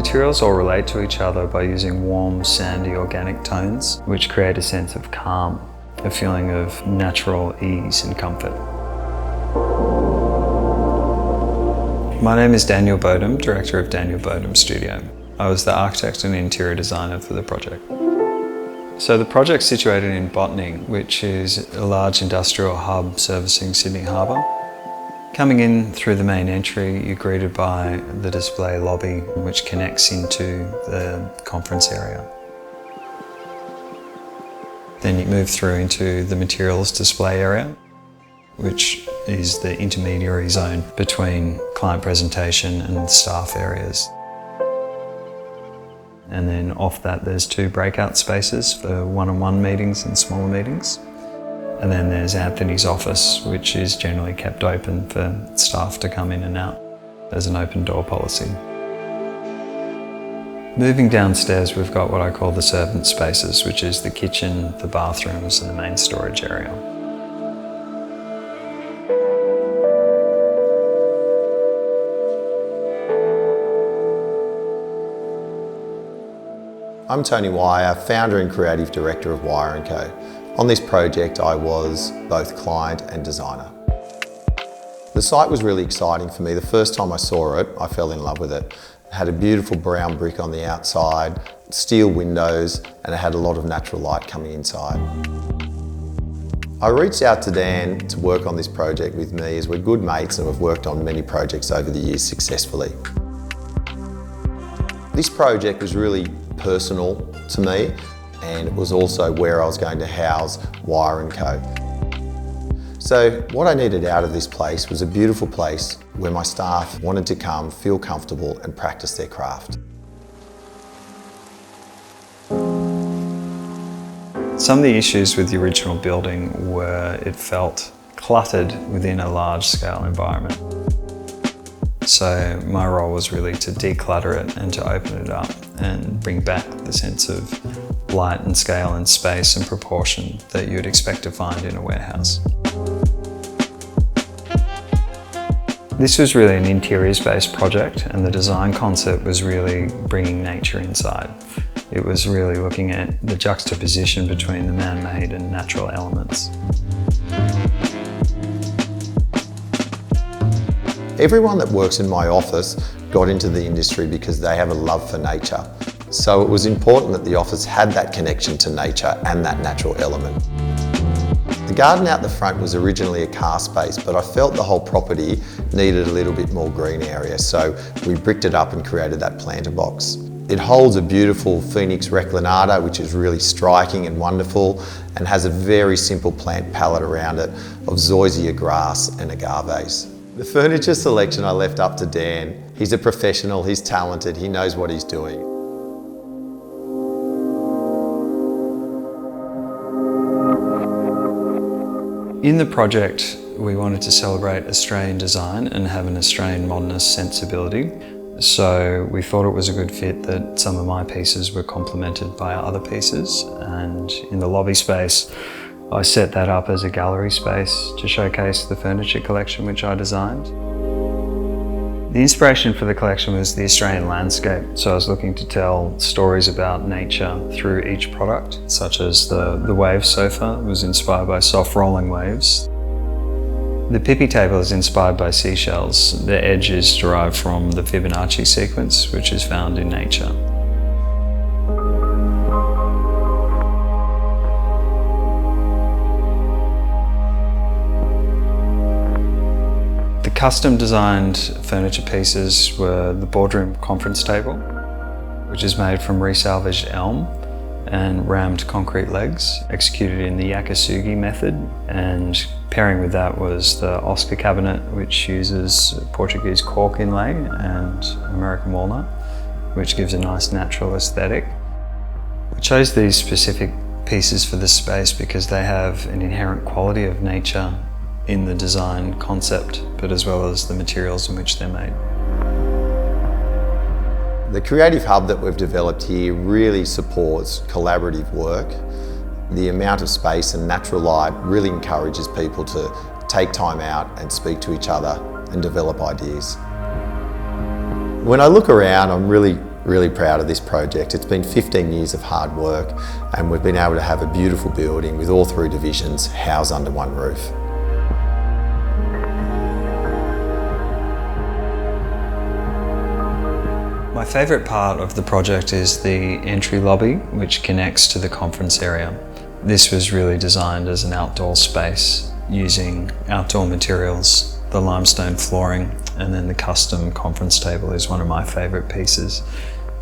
materials all relate to each other by using warm, sandy, organic tones, which create a sense of calm, a feeling of natural ease and comfort. My name is Daniel Boddam, director of Daniel Boddam Studio. I was the architect and interior designer for the project. So the project's situated in Botany, which is a large industrial hub servicing Sydney Harbour. Coming in through the main entry, you're greeted by the display lobby, which connects into the conference area. Then you move through into the materials display area, which is the intermediary zone between client presentation and staff areas. And then off that there's 2 breakout spaces for one-on-one meetings and smaller meetings. And then there's Anthony's office, which is generally kept open for staff to come in and out. There's an open door policy. Moving downstairs, we've got what I call the servant spaces, which is the kitchen, the bathrooms, and the main storage area. I'm Tony Wyer, founder and creative director of Wyer Co. On this project, I was both client and designer. The site was really exciting for me. The first time I saw it, I fell in love with it. It had a beautiful brown brick on the outside, steel windows, and it had a lot of natural light coming inside. I reached out to Dan to work on this project with me, as we're good mates and we've worked on many projects over the years successfully. This project was really personal to me, and it was also where I was going to house Wyer Co. So what I needed out of this place was a beautiful place where my staff wanted to come, feel comfortable and practice their craft. Some of the issues with the original building were it felt cluttered within a large-scale environment. So my role was really to declutter it and to open it up and bring back the sense of light and scale and space and proportion that you'd expect to find in a warehouse. This was really an interiors-based project, and the design concept was really bringing nature inside. It was really looking at the juxtaposition between the man-made and natural elements. Everyone that works in my office got into the industry because they have a love for nature. So it was important that the office had that connection to nature and that natural element. The garden out the front was originally a car space, but I felt the whole property needed a little bit more green area, so we bricked it up and created that planter box. It holds a beautiful Phoenix reclinata, which is really striking and wonderful, and has a very simple plant palette around it of zoysia grass and agaves. The furniture selection I left up to Dan. He's a professional, he's talented, he knows what he's doing. In the project, we wanted to celebrate Australian design and have an Australian modernist sensibility. So we thought it was a good fit that some of my pieces were complemented by other pieces. And in the lobby space, I set that up as a gallery space to showcase the furniture collection which I designed. The inspiration for the collection was the Australian landscape, so I was looking to tell stories about nature through each product, such as the wave sofa was inspired by soft rolling waves. The Pipi table is inspired by seashells. The edge is derived from the Fibonacci sequence, which is found in nature. The custom designed furniture pieces were the boardroom conference table, which is made from resalvaged elm and rammed concrete legs, executed in the Yakasugi method, and pairing with that was the Oscar cabinet, which uses Portuguese cork inlay and American walnut, which gives a nice natural aesthetic. We chose these specific pieces for this space because they have an inherent quality of nature in the design concept, but as well as the materials in which they're made. The creative hub that we've developed here really supports collaborative work. The amount of space and natural light really encourages people to take time out and speak to each other and develop ideas. When I look around, I'm really Really proud of this project. It's been 15 years of hard work and we've been able to have a beautiful building with all 3 divisions housed under one roof. My favourite part of the project is the entry lobby, which connects to the conference area. This was really designed as an outdoor space using outdoor materials, the limestone flooring, and then the custom conference table is one of my favourite pieces,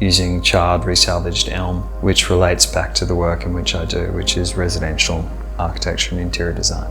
using charred resalvaged elm, which relates back to the work in which I do, which is residential architecture and interior design.